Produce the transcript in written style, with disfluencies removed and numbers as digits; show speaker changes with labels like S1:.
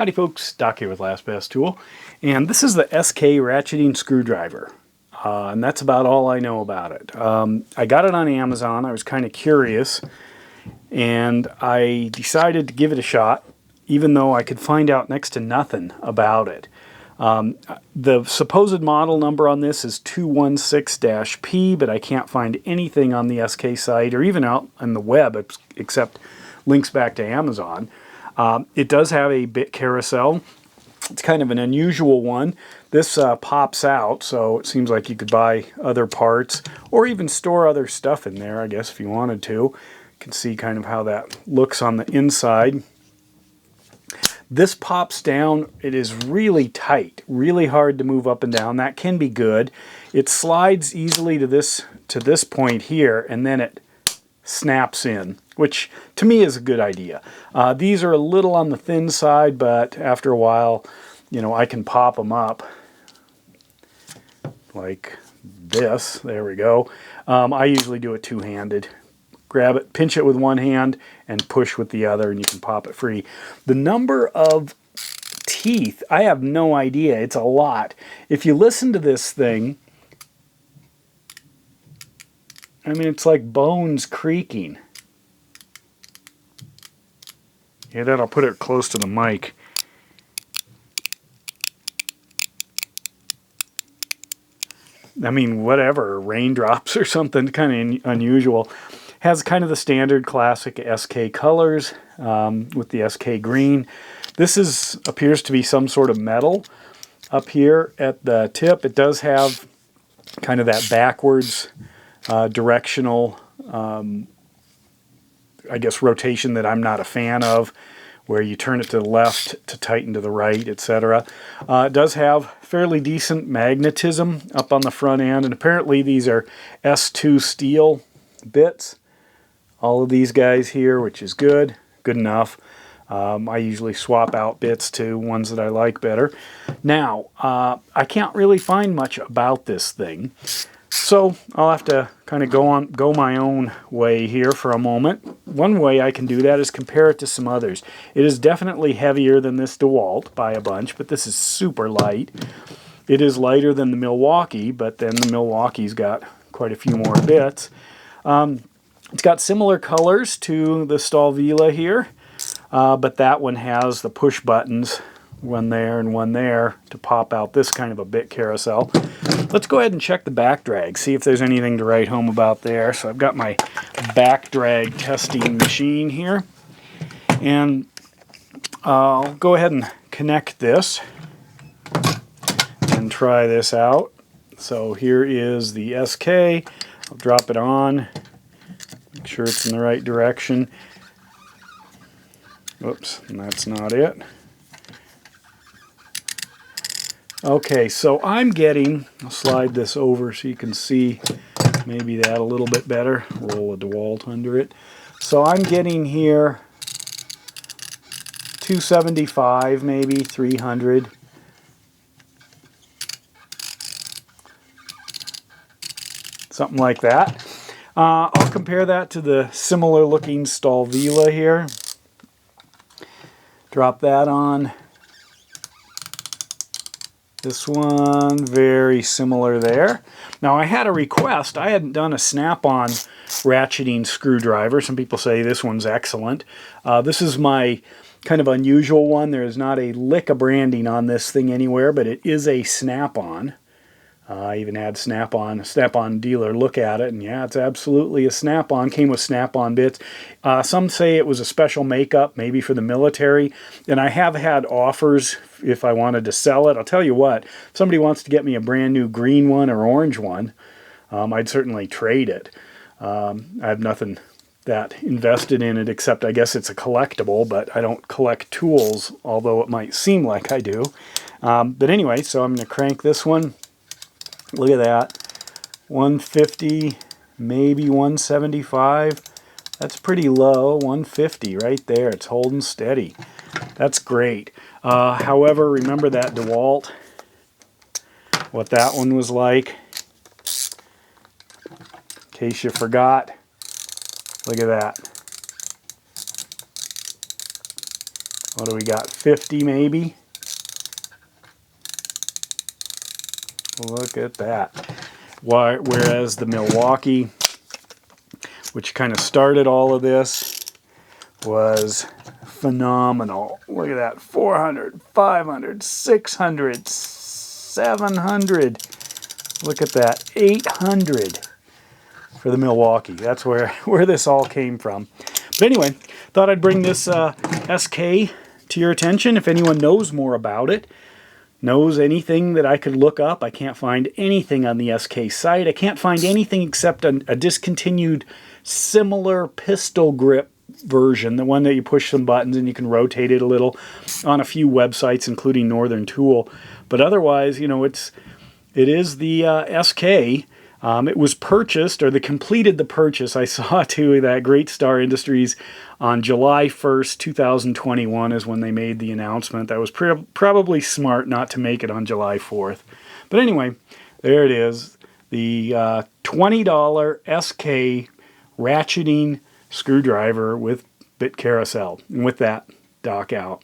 S1: Howdy folks, Doc here with Last Best Tool, and this is the SK Ratcheting Screwdriver, and that's about all I know about it. I got it on Amazon. I was kind of curious, and I decided to give it a shot, even though I could find out next to nothing about it. The supposed model number on this is 216-P, but I can't find anything on the SK site or even out on the web except links back to Amazon. It does have a bit carousel. It's kind of an unusual one. This pops out, so it seems like you could buy other parts or even store other stuff in there, I guess, if you wanted to. You can see kind of how that looks on the inside. This pops down. It is really tight, really hard to move up and down. That can be good. It slides easily to this point here, and then it snaps in, which to me is a good idea. These are a little on the thin side, but after a while, you know, I can pop them up like this. There we go. I usually do it two-handed. Grab it, pinch it with one hand, and push with the other, and you can pop it free. The number of teeth, I have no idea. It's a lot. If you listen to this thing, I mean, it's like bones creaking. Yeah, that I'll put it close to the mic. I mean, whatever, raindrops or something, kind of unusual. Has kind of the standard classic SK colors with the SK green. This appears to be some sort of metal up here at the tip. It does have kind of that backwards directional, I guess, rotation that I'm not a fan of, where you turn it to the left to tighten to the right, etc. It does have fairly decent magnetism up on the front end, and apparently these are S2 steel bits. All of these guys here, which is good enough. I usually swap out bits to ones that I like better. Now, I can't really find much about this thing, so I'll have to kind of go my own way here for a moment. One way I can do that is compare it to some others. It is definitely heavier than this DeWalt by a bunch, but this is super light. It is lighter than the Milwaukee, but then the Milwaukee's got quite a few more bits. It's got similar colors to the Stalvila here, but that one has the push buttons, one there and one there, to pop out this kind of a bit carousel. Let's go ahead and check the backdrag, see if there's anything to write home about there. So I've got my backdrag testing machine here, and I'll go ahead and connect this and try this out. So here is the SK. I'll drop it on. Make sure it's in the right direction. Whoops, and that's not it. Okay, so I'm getting, I'll slide this over so you can see maybe that a little bit better. Roll a DeWalt under it. So I'm getting here 275, maybe 300. Something like that. I'll compare that to the similar looking Stalvila here. Drop that on. This one, very similar there. Now I had a request. I hadn't done a Snap-on ratcheting screwdriver. Some people say this one's excellent. This is my kind of unusual one. There is not a lick of branding on this thing anywhere, but it is a Snap-on. I even had Snap-on dealer look at it, and yeah, it's absolutely a Snap-on. Came with Snap-on bits. Some say it was a special makeup, maybe for the military, and I have had offers if I wanted to sell it. I'll tell you what, if somebody wants to get me a brand new green one or orange one, I'd certainly trade it. I have nothing that invested in it, except I guess it's a collectible, but I don't collect tools, although it might seem like I do. But anyway, so I'm going to crank this one. Look at that, 150, maybe 175. That's pretty low, 150 right there. It's holding steady. That's great. However, remember that DeWalt, what that one was like. In case you forgot, look at that. what do we got, 50 maybe? Look at that. Whereas the Milwaukee, which kind of started all of this, was phenomenal. Look at that, 400, 500, 600, 700. Look at that, 800 for the Milwaukee. That's where this all came from. But anyway, thought I'd bring this SK to your attention. If anyone knows more about it, knows anything that I could look up. I can't find anything on the SK site. I can't find anything except a discontinued similar pistol grip version, the one that you push some buttons and you can rotate it a little, on a few websites, including Northern Tool. But otherwise, you know, it is the SK. It was purchased, or they completed the purchase, I saw too, that Great Star Industries on July 1st, 2021 is when they made the announcement. That was probably smart not to make it on July 4th. But anyway, there it is. The $20 SK ratcheting screwdriver with bit carousel. And with that, Doc out.